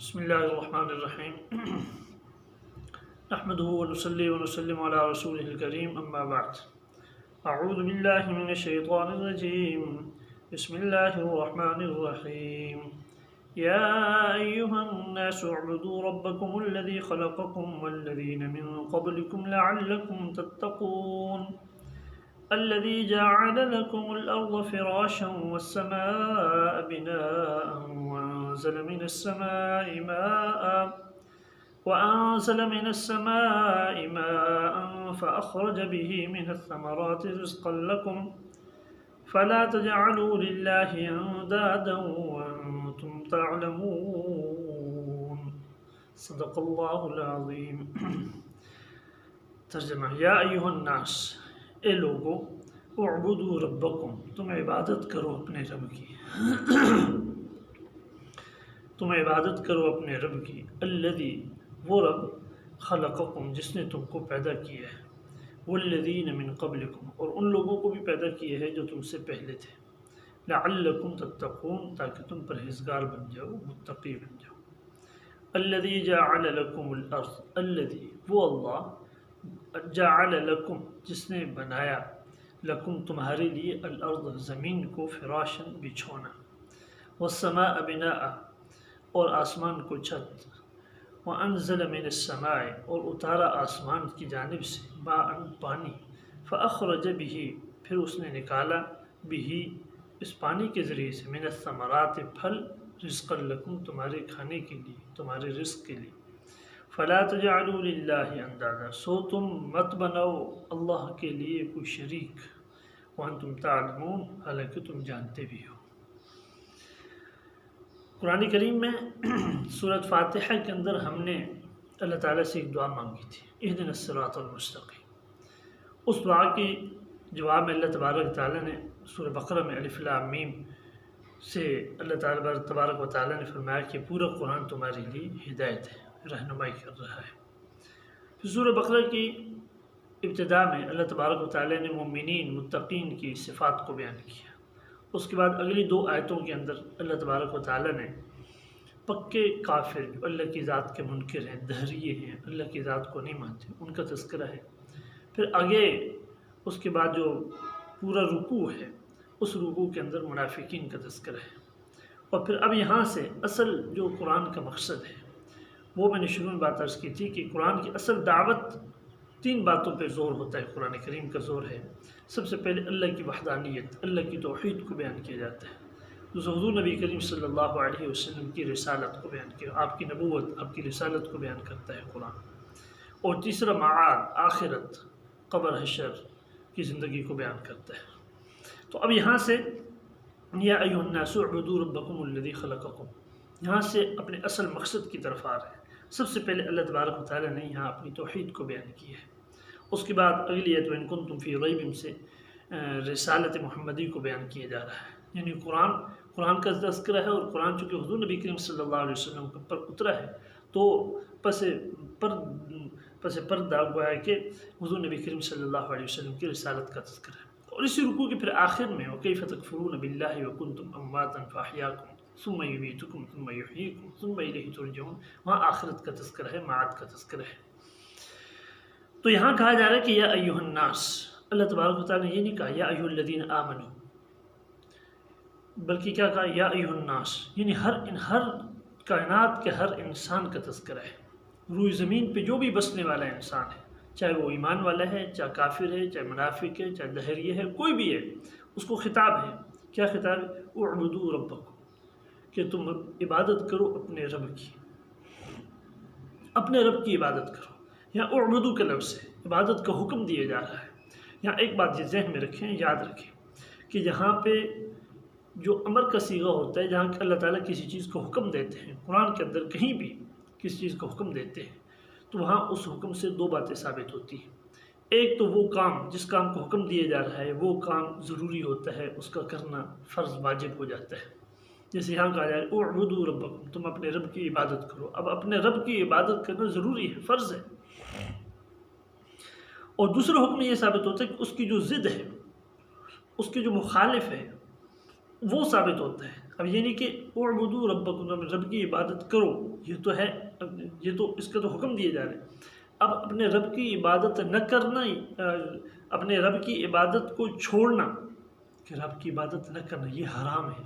بسم اللہ الرحمن الرحیم نحمده ونصلي ونسلم على رسوله الكريم اما بعد اعوذ باللہ من الشیطان الرجیم بسم اللہ الرحمن الرحیم یا ایہا الناس اعبدوا ربکم الذی خلقکم والذین من قبلکم لعلکم تتقون الذي جعل لكم الأرض فراشا والسماء بناء وأنزل من السماء ماء فأخرج به من الثمرات رزقا لكم فلا تجعلوا لله أندادا وأنتم تعلمون صدق الله العظيم۔ ترجمہ: یا ایھا الناس، اے لوگو، اعبدوا ربکم، تم عبادت کرو اپنے رب کی، تم عبادت کرو اپنے رب کی، الذی، وہ رب، خلقکم، جس نے تم کو پیدا کیا ہے، والذین من قبلکم، اور ان لوگوں کو بھی پیدا کیا ہے جو تم سے پہلے تھے، لعلکم تتقون، تاکہ تم پرہیزگار بن جاؤ، متقی بن جاؤ۔ الذی جعل لکم الارض، الذی، وہ اللہ، جعل لکم، جس نے بنایا، لکم، تمہارے لیے، الارض، زمین کو، فراشن، بچھونا، والسماء بناء، اور آسمان کو چھت، وانزل من السماء، اور اتارا آسمان کی جانب سے، ماء، پانی، فاخرج به، پھر اس نے نکالا، به، اس پانی کے ذریعے سے، من الثمرات، پھل، رزقا لکم، تمہارے کھانے کے لیے، تمہارے رزق کے لیے، فلا تجعلوا للہ اندادا، سو تم مت بناؤ اللہ کے لیے کوئی شریک، وانتم تعلمون، حالانکہ تم جانتے بھی ہو۔ قرآن کریم میں سورۃ فاتحہ کے اندر ہم نے اللہ تعالیٰ سے ایک دعا مانگی تھی، اہدنا الصراط المستقیم۔ اس دعا کے جواب میں اللہ تبارک و تعالیٰ نے سورہ بقرہ میں الف لام میم سے اللہ تعالیٰ تبارک و تعالیٰ نے فرمایا کہ پورا قرآن تمہارے لیے ہدایت ہے، رہنمائی کر رہا ہے۔ پھر سورہ بقرہ کی ابتدا میں اللہ تبارک و تعالیٰ نے مومنین، متقین کی صفات کو بیان کیا۔ اس کے بعد اگلی دو آیتوں کے اندر اللہ تبارک و تعالیٰ نے پکے کافر، جو اللہ کی ذات کے منکر ہیں، دہریے ہیں، اللہ کی ذات کو نہیں مانتے، ان کا تذکرہ ہے۔ پھر آگے اس کے بعد جو پورا رکوع ہے، اس رکوع کے اندر منافقین کا تذکرہ ہے۔ اور پھر اب یہاں سے اصل جو قرآن کا مقصد ہے، وہ میں نے شروع میں بات عرض کی تھی کہ قرآن کی اصل دعوت تین باتوں پہ زور ہوتا ہے، قرآن کریم کا زور ہے۔ سب سے پہلے اللہ کی وحدانیت، اللہ کی توحید کو بیان کیا جاتا ہے۔ دوسرا حضور نبی کریم صلی اللہ علیہ وسلم کی رسالت کو بیان کیا، آپ کی نبوت، آپ کی رسالت کو بیان کرتا ہے قرآن۔ اور تیسرا معاد، آخرت، قبر، حشر کی زندگی کو بیان کرتا ہے۔ تو اب یہاں سے یا ایھا الناس اعبدوا ربکم الذی خلقکم، یہاں سے اپنے اصل مقصد کی طرف آ رہے ہیں۔ سب سے پہلے اللہ تبارک و تعالیٰ نے یہاں اپنی توحید کو بیان کیا ہے۔ اس کے بعد اگلی آیت وَإِن كُنتُمْ فِي رَيْبٍ سے رسالت محمدی کو بیان کیا جا رہا ہے، یعنی قرآن کا تذکرہ ہے، اور قرآن چونکہ حضور نبی کریم صلی اللہ علیہ وسلم پر اترا ہے، تو پس پردہ ہوا ہے کہ حضور نبی کریم صلی اللہ علیہ وسلم کی رسالت کا تذکرہ ہے۔ اور اسی رکوع کے پھر آخر میں وَكَيْفَ تَكْفُرُونَ بِاللَّهِ وَكُنْتُمْ أَمْوَاتًا فَأَحْيَاكُمْ ثُمَّ يُمِيتُكُمْ ثُمَّ يُحْيِيكُمْ ثُمَّ إِلَيْهِ تُرْجَعُونَ، وہاں آخرت کا تذکرہ ہے، معاد کا تذکرہ ہے۔ تو یہاں کہا جا رہا ہے کہ یا ایھا الناس، اللہ تبارک و تعالیٰ نے یہ نہیں کہا یا ایھا الذین آمنوا، بلکہ کیا کہا، یا ایھا الناس، یعنی ہر کائنات کے ہر انسان کا تذکرہ ہے۔ روئے زمین پہ جو بھی بسنے والا انسان ہے، چاہے وہ ایمان والا ہے، چاہے کافر ہے، چاہے منافق ہے، چاہے دہریہ ہے، کوئی بھی ہے، اس کو خطاب ہے۔ کیا خطاب ہے؟ اعبدوا ربکم، کہ تم عبادت کرو اپنے رب کی، اپنے رب کی عبادت کرو۔ یہاں اعبدو کے لفظ سے عبادت کا حکم دیا جا رہا ہے۔ یہاں ایک بات یہ ذہن میں رکھیں، یاد رکھیں کہ یہاں پہ جو امر کا صیغہ ہوتا ہے، جہاں کہ اللہ تعالیٰ کسی چیز کو حکم دیتے ہیں، قرآن کے اندر کہیں بھی کسی چیز کو حکم دیتے ہیں، تو وہاں اس حکم سے دو باتیں ثابت ہوتی ہیں۔ ایک تو وہ کام، جس کام کو حکم دیا جا رہا ہے، وہ کام ضروری ہوتا ہے، اس کا کرنا فرض، واجب ہو جاتا ہے۔ جیسے یہاں کہا جائے اعبدوا ربکم، تم اپنے رب کی عبادت کرو۔ اب اپنے رب کی عبادت کرنا ضروری ہے، فرض ہے۔ اور دوسرا حکم یہ ثابت ہوتا ہے کہ اس کی جو ضد ہے، اس کے جو مخالف ہے، وہ ثابت ہوتا ہے۔ اب یہ نہیں کہ اعبدوا ربکم، رب کی عبادت کرو، یہ تو ہے، یہ تو اس کا تو حکم دیا جا رہا ہے۔ اب اپنے رب کی عبادت نہ کرنا، اپنے رب کی عبادت کو چھوڑنا، کہ رب کی عبادت نہ کرنا یہ حرام ہے،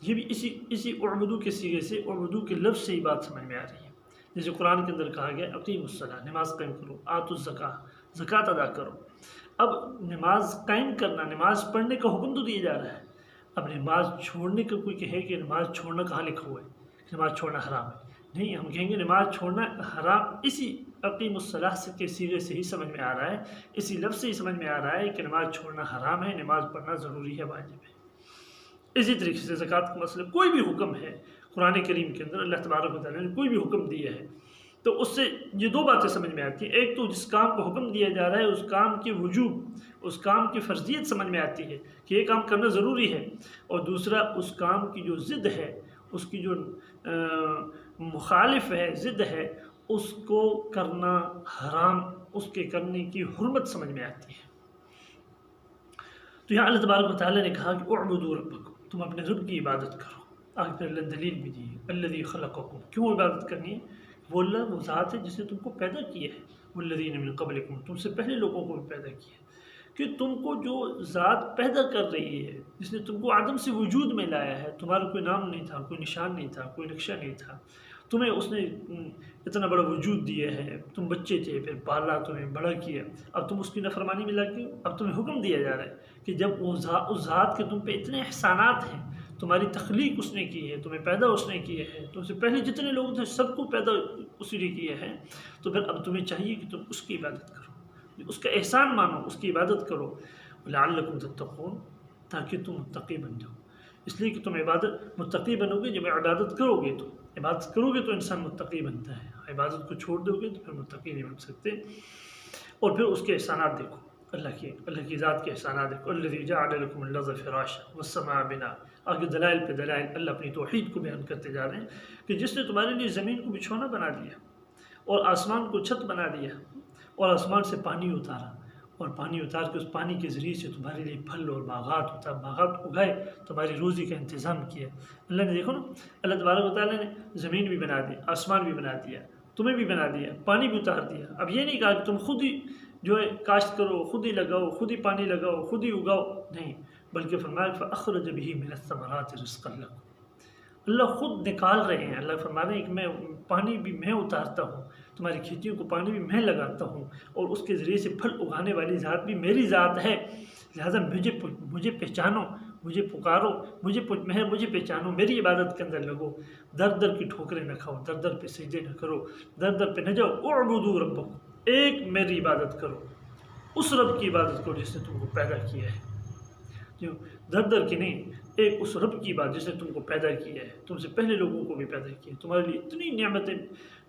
یہ بھی اسی اعبدو کے صیغے سے، اعبدو کے لفظ سے ہی بات سمجھ میں آ رہی ہے۔ جیسے قرآن کے اندر کہا گیا اقیموا الصلاۃ، نماز قائم کرو، آتوا الزکاۃ، زکوٰۃ ادا کرو۔ اب نماز قائم کرنا، نماز پڑھنے کا حکم تو دیا جا رہا ہے، اب نماز چھوڑنے کا کوئی کہے کہ نماز چھوڑنا کہاں لکھا ہوا ہے، نماز چھوڑنا حرام ہے، نہیں، ہم کہیں گے نماز چھوڑنا حرام اسی اقیموا الصلاۃ کے صیغے سے ہی سمجھ میں آ رہا ہے، اسی لفظ سے ہی سمجھ میں آ رہا ہے کہ نماز چھوڑنا حرام ہے، نماز پڑھنا ضروری ہے، واجب ہے۔ اسی طریقے سے زکوٰۃ کا مسئلہ، کوئی بھی حکم ہے قرآن کریم کے اندر، اللہ تبارک و تعالیٰ نے کوئی بھی حکم دیا ہے تو اس سے یہ دو باتیں سمجھ میں آتی ہیں، ایک تو جس کام کو حکم دیا جا رہا ہے اس کام کی وجوب، اس کام کی فرضیت سمجھ میں آتی ہے کہ یہ کام کرنا ضروری ہے، اور دوسرا اس کام کی جو ضد ہے، اس کی جو مخالف ہے، ضد ہے، اس کو کرنا حرام، اس کے کرنے کی حرمت سمجھ میں آتی ہے۔ تو یہاں اللہ تبارک و تعالیٰ نے کہا کہ اعبدوا ربکم، تم اپنے رب کی عبادت کرو۔ آگے پھر اللہ دلیل بھی دی ہے، الذی خلقکم، کیوں عبادت کرنی ہے؟ وہ اللہ، وہ ذات ہے جس نے تم کو پیدا کیا ہے، والذین من قبلکم، تم سے پہلے لوگوں کو بھی پیدا کیا ہے، کہ تم کو جو ذات پیدا کر رہی ہے، جس نے تم کو عدم سے وجود میں لایا ہے، تمہارا کوئی نام نہیں تھا، کوئی نشان نہیں تھا، کوئی نقشہ نہیں تھا، تمہیں اس نے اتنا بڑا وجود دیا ہے، تم بچے تھے، پھر پالا، تمہیں بڑا کیا، اب تم اس کی نافرمانی میں لگ گئے، اب تمہیں حکم دیا جا رہا ہے کہ جب اس ذات کے تم پہ اتنے احسانات ہیں، تمہاری تخلیق اس نے کی ہے، تمہیں پیدا اس نے کیا ہے، تم سے پہلے جتنے لوگ تھے سب کو پیدا اسی نے کیا ہے، تو پھر اب تمہیں چاہیے کہ تم اس کی عبادت کرو، اس کا احسان مانو، اس کی عبادت کرو، لعلکم تتقون، تاکہ تم متقی بن جاؤ، اس لیے کہ تم متقی بنو گے جب عبادت کرو گے، تو عبادت کرو گے تو انسان متقی بنتا ہے، عبادت کو چھوڑ دو گے تو پھر متقی نہیں بن سکتے۔ اور پھر اس کے احسانات دیکھو، اللہ کی ذات کے احسانات دیکھو، الذی جعل لکم الارض فراشا والسماء بناء، آگے دلائل پہ دلائل اللہ اپنی توحید کو بیان کرتے جا رہے ہیں کہ جس نے تمہارے لیے زمین کو بچھونا بنا دیا، اور آسمان کو چھت بنا دیا، اور آسمان سے پانی اتارا، اور پانی اتار کے اس پانی کے ذریعے سے تمہارے لیے پھل اور باغات اگائے، تمہاری روزی کا انتظام کیا۔ اللہ نے دیکھو نا، اللہ تبارک و تعالیٰ نے زمین بھی بنا دی، آسمان بھی بنا دیا، تمہیں بھی بنا دیا، پانی بھی اتار دیا۔ اب یہ نہیں کہا کہ تم خود ہی جو ہے کاشت کرو، خود ہی لگاؤ، خود ہی پانی لگاؤ، خود ہی اگاؤ، نہیں، بلکہ فرمایا فَأَخْرَجَ بِهِ مِنَ الثَّمَرَاتِ رِزْقًا لَكُمْ، اللہ خود نکال رہے ہیں، اللہ فرما رہے ہیں کہ میں پانی بھی میں اتارتا ہوں، تمہاری کھیتیوں کو پانی بھی میں لگاتا ہوں، اور اس کے ذریعے سے پھل اگانے والی ذات بھی میری ذات ہے، لہٰذا مجھے پہچانو، مجھے پکارو، مجھے پہچانو، میری عبادت کے اندر لگو، در در کی ٹھوکریں نہ کھاؤ، در در پہ سجدے نہ کرو، در در پہ نہ جاؤ، اعبدوا ربکم، ایک میری عبادت کرو، اس رب کی عبادت کرو جس نے تم کو پیدا کیا ہے، جو در در کی نہیں، ایک اس رب کی بات جس نے تم کو پیدا کیا ہے، تم سے پہلے لوگوں کو بھی پیدا کیا ہے، تمہارے لیے اتنی نعمتیں،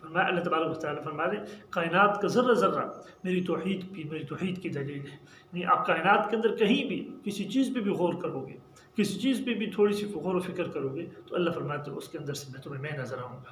فرمایا اللہ تبارک و تعالیٰ فرما رہے ہیں کائنات کا ذرہ ذرہ میری توحید کی دلیل ہے، یعنی آپ کائنات کے اندر کہیں بھی کسی چیز پہ بھی غور کرو گے، کسی چیز پہ بھی تھوڑی سی غور و فکر کرو گے تو اللہ فرماتے ہیں اس کے اندر سے میں نظر آؤں گا،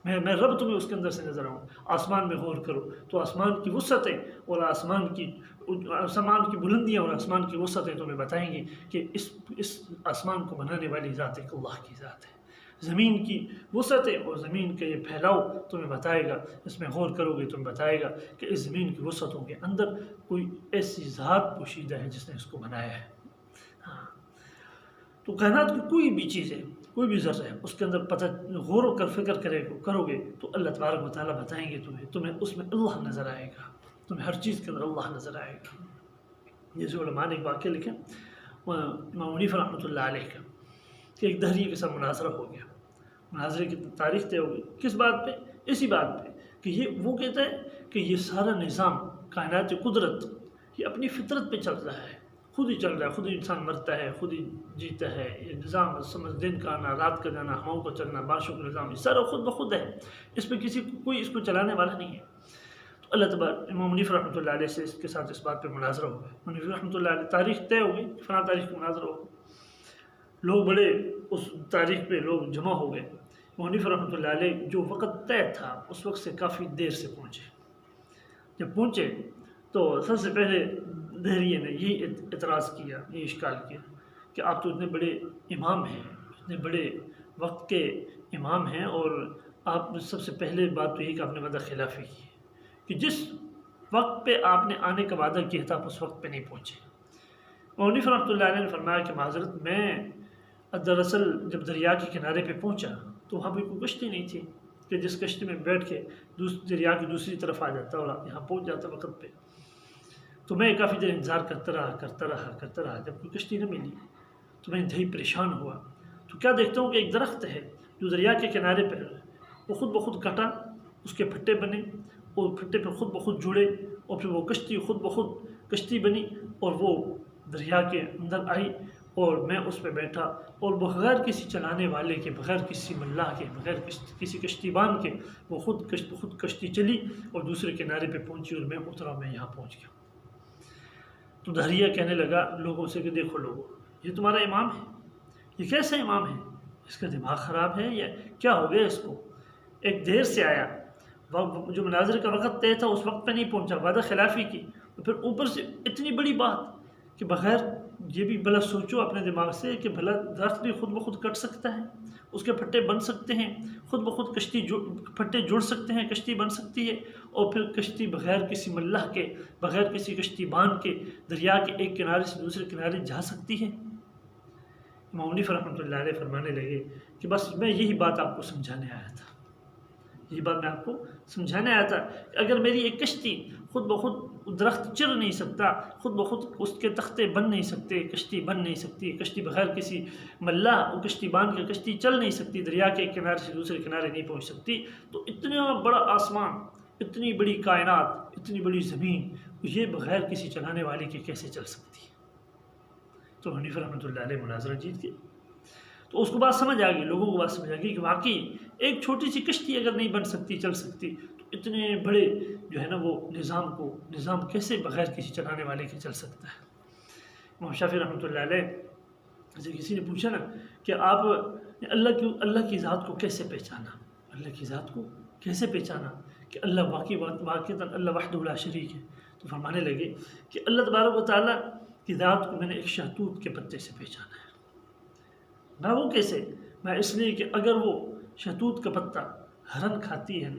میں رب تمہیں اس کے اندر سے نظر آؤں۔ آسمان میں غور کرو تو آسمان کی وسعتیں اور آسمان کی بلندیاں اور آسمان کی وسعتیں تمہیں بتائیں گی کہ اس آسمان کو بنانے والی ذات ایک اللہ کی ذات ہے۔ زمین کی وسعتیں اور زمین کا یہ پھیلاؤ تمہیں بتائے گا، اس میں غور کرو گے تمہیں بتائے گا کہ اس زمین کی وسعتوں کے اندر کوئی ایسی ذات پوشیدہ ہے جس نے اس کو بنایا ہے۔ ہاں، تو کائنات کی کوئی بھی چیز ہے، کوئی بھی ذرہ ہے، اس کے اندر پتہ غور و فکر کرو گے تو اللہ تبارک و تعالیٰ بتائیں گے تمہیں اس میں اللہ نظر آئے گا، تمہیں ہر چیز کے اندر اللہ نظر آئے گا۔ جیسے علماء نے ایک واقعہ لکھا امام حنیفہ رحمۃ اللہ علیہ کا کہ ایک دہریے کے ساتھ مناظرہ ہو گیا، مناظرے کی تاریخ طے ہو گئی، کس بات پہ؟ اسی بات پہ کہ وہ کہتا ہے کہ یہ سارا نظام کائنات قدرت یہ اپنی فطرت پہ چل رہا ہے، خود ہی چل رہا ہے، خود ہی انسان مرتا ہے، خود ہی جیتا ہے، یہ نظام سمجھ دن کا آنا، رات کا جانا، ہواؤں کا چلنا، بارشوں کا نظام، یہ سارا خود بخود ہے، اس پہ کوئی اس کو چلانے والا نہیں ہے۔ تو اللہ تبارک امام حنیفہ رحمۃ اللہ علیہ سے اس کے ساتھ اس بات پہ مناظرہ ہو گیا، حنیفہ رحمۃ اللہ علیہ تاریخ طے ہو گئی، فلاں تاریخ کو مناظرہ ہو گیا، لوگ بڑے اس تاریخ پہ لوگ جمع ہو گئے، حنیفہ رحمۃ اللہ علیہ جو وقت طے تھا اس وقت سے کافی دیر سے پہنچے، جب پہنچے تو سب سے پہلے دہریے نے یہی اعتراض کیا، یہ اشکال کیا کہ آپ تو اتنے بڑے امام ہیں، اتنے بڑے وقت کے امام ہیں، اور آپ سب سے پہلے بات تو یہ کہ آپ نے وعدہ خلافی کی کہ جس وقت پہ آپ نے آنے کا وعدہ کیا تھا آپ اس وقت پہ نہیں پہنچے۔ مولوی رحمۃ اللہ علیہ نے فرمایا کہ معذرت، میں دراصل جب دریا کے کنارے پہ پہنچا تو وہاں پہ کوئی کشتی نہیں تھی کہ جس کشتی میں بیٹھ کے دریا کی دوسری طرف آ جاتا اور یہاں پہنچ جاتا وقت پہ۔ تو میں کافی دیر انتظار کرتا رہا جب کوئی کشتی نہ ملی تو میں انتہائی پریشان ہوا۔ تو کیا دیکھتا ہوں کہ ایک درخت ہے جو دریا کے کنارے پہ وہ خود بخود کٹا، اس کے پھٹے بنے اور پھٹے پہ خود بخود جڑے، اور پھر وہ کشتی خود بخود کشتی بنی اور وہ دریا کے اندر آئی اور میں اس پہ بیٹھا، اور بغیر کسی چلانے والے کے، بغیر کسی ملاح کے، بغیر کسی کشتی بان کے وہ خود کشتی چلی اور دوسرے کنارے پہ پہنچی اور میں اترا، میں یہاں پہنچ گیا۔ تو دریا کہنے لگا لوگوں سے کہ دیکھو لوگوں، یہ تمہارا امام ہے، یہ کیسا امام ہے؟ اس کا دماغ خراب ہے یا کیا ہو گیا اس کو؟ ایک دیر سے آیا، جو مناظر کا وقت طے تھا اس وقت پہ نہیں پہنچا، وعدہ خلافی کی، تو پھر اوپر سے اتنی بڑی بات کہ بغیر یہ بھی بھلا سوچو اپنے دماغ سے کہ بھلا درخت بھی خود بخود کٹ سکتا ہے، اس کے پھٹے بن سکتے ہیں، خود بخود پھٹے جڑ سکتے ہیں، کشتی بن سکتی ہے، اور پھر کشتی بغیر کسی ملاح کے، بغیر کسی کشتی بان کے دریا کے ایک کنارے سے دوسرے کنارے جا سکتی ہے۔ امام حنیفہ رحمۃ اللہ علیہ فرمانے لگے کہ بس میں یہی بات آپ کو سمجھانے آیا تھا، یہی بات میں آپ کو سمجھانے آیا تھا کہ اگر میری ایک کشتی خود بخود درخت چر نہیں سکتا، خود بخود اس کے تختے بن نہیں سکتے، کشتی بن نہیں سکتی، کشتی بغیر کسی ملاح کشتی بان کے کشتی چل نہیں سکتی، دریا کے ایک کنارے سے دوسرے کنارے نہیں پہنچ سکتی، تو اتنا بڑا آسمان، اتنی بڑی کائنات، اتنی بڑی زمین، یہ بغیر کسی چلانے والے کے کیسے چل سکتی ہے؟ تو حنیفہ رحمۃ اللہ علیہ مناظرہ جیت گئے۔ تو اس کو بات سمجھ آ گئی، لوگوں کو بات سمجھ آ گئی کہ واقعی ایک چھوٹی سی کشتی اگر نہیں بن سکتی، چل سکتی، تو اتنے بڑے جو ہے نا وہ نظام کیسے بغیر کسی چلانے والے کے چل سکتا ہے۔ امام شافعی رحمۃ اللہ علیہ سے کسی نے پوچھا نا کہ آپ اللہ کی ذات کو کیسے پہچانا، اللہ کی ذات کو کیسے پہچانا کہ اللہ واقعی اللہ وحدہ لا شریک ہے؟ تو فرمانے لگے کہ اللہ تبارک و تعالیٰ کی ذات کو میں نے ایک شہتوت کے پتے سے پہچانا ہے۔ نہ وہ کیسے؟ میں اس لیے کہ اگر وہ شہتوت کا پتا ہرن کھاتی ہے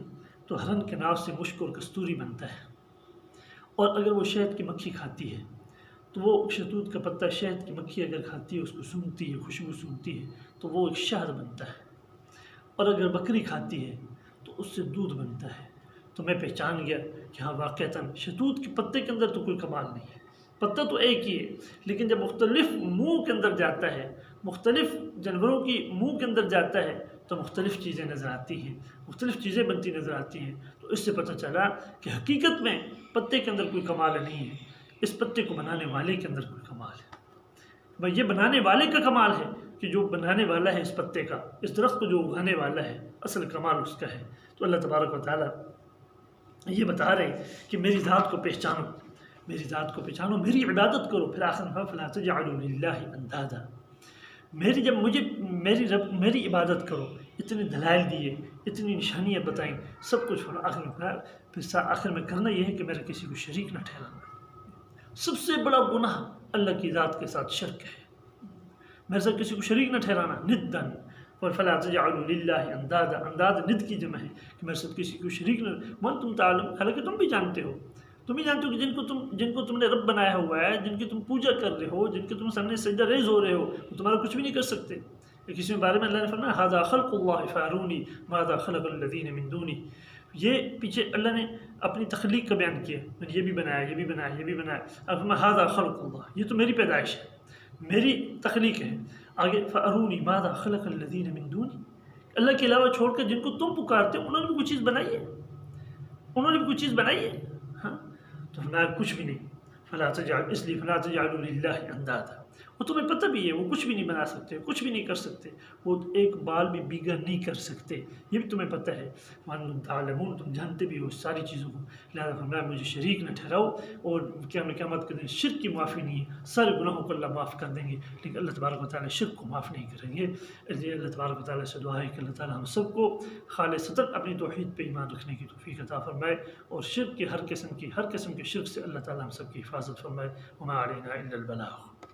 تو ہرن کے ناف سے مشک اور کستوری بنتا ہے، اور اگر وہ شہد کی مکھی کھاتی ہے تو وہ شہتوت کا پتا، شہد کی مکھی اگر کھاتی ہے، اس کو سونگھتی ہے، خوشبو سونگھتی ہے تو وہ ایک شہد بنتا ہے، اور اگر بکری کھاتی ہے تو اس سے دودھ بنتا ہے۔ تو میں پہچان گیا کہ ہاں واقعتاً شہتوت کے پتے کے اندر تو کوئی کمال نہیں ہے، پتہ تو ایک ہی ہے، لیکن جب مختلف منہ کے اندر جاتا ہے، مختلف جانوروں کی منہ کے اندر جاتا ہے تو مختلف چیزیں نظر آتی ہیں، مختلف چیزیں بنتی نظر آتی ہیں۔ تو اس سے پتہ چلا کہ حقیقت میں پتے کے اندر کوئی کمال نہیں ہے، اس پتے کو بنانے والے کے اندر کوئی کمال ہے۔ بھائی یہ بنانے والے کا کمال ہے کہ جو بنانے والا ہے اس پتے کا، اس درخت کو جو اگانے والا ہے، اصل کمال اس کا ہے۔ تو اللہ تبارک و تعالیٰ یہ بتا رہے کہ میری ذات کو پہچانو، میری ذات کو پہچانو، میری عبادت کرو، پھر آخر میں فلا تجعلوا للہ اندادا، میری عبادت کرو۔ اتنے دلائل دیے، اتنی نشانیاں بتائیں، سب کچھ آخر میں کرنا یہ ہے کہ میرا کسی کو شریک نہ ٹھہرانا۔ سب سے بڑا گناہ اللہ کی ذات کے ساتھ شرک ہے، میرے ساتھ کسی کو شریک نہ ٹھہرانا، ندن، اور فلا تجعلوا للہ اندادا، انداد ند کی جمع ہے کہ میرے ساتھ کسی کو شریک نہ، وانتم تعلمون، حالانکہ تم بھی جانتے ہو کہ جن کو تم نے رب بنایا ہوا ہے، جن کی تم پوجا کر رہے ہو، جن کے تم سامنے سجدہ ریز ہو رہے ہو، وہ تمہارا کچھ بھی نہیں کر سکتے۔ کسی میں بارے میں اللہ نے فرمایا ھذا خلق اللہ فارونی ماذا خلق الذین من دونی، یہ پیچھے اللہ نے اپنی تخلیق کا بیان کیا، میں نے یہ بھی بنایا، یہ بھی بنایا، یہ بھی بنایا، اب فرمایا ھذا خلق اللہ، یہ تو میری پیدائش ہے، میری تخلیق ہے۔ آگے فارونی ماذا خلق الذین من دونی، اللہ کے علاوہ چھوڑ کر جن کو تم پکارتے ہو انہوں نے بھی کوئی چیز بنائی ہے، انہوں نے بھی کوئی چیز بنائی ہے؟ ہاں، تو فرمایا کچھ بھی نہیں، اس لیے فلا تجعلوا للہ اندادا، وہ تمہیں پتہ بھی ہے وہ کچھ بھی نہیں بنا سکتے، کچھ بھی نہیں کر سکتے، وہ ایک بال بھی بیگا نہیں کر سکتے، یہ بھی تمہیں پتہ ہے، وانتم تعلمون، تم جانتے بھی ہو ساری چیزوں کو، لہٰذا فرمایا مجھے شریک نہ ٹھہراؤ، اور قیامت کے دن شرک کی معافی نہیں ہے، سارے گناہوں کو اللہ معاف کر دیں گے، لیکن اللہ تبارک و تعالیٰ شرک کو معاف نہیں کریں گے۔ اس لیے اللہ تبارک و تعالیٰ سے دعا ہے کہ اللہ تعالیٰ ہم سب کو خالصتاً اپنی توحید پہ ایمان رکھنے کی توفیق عطا فرمائے، اور شرک کی ہر قسم کے شرک سے اللہ تعالیٰ ہم سب کی حفاظت فرمائے۔ وما علینا الا البلاغ۔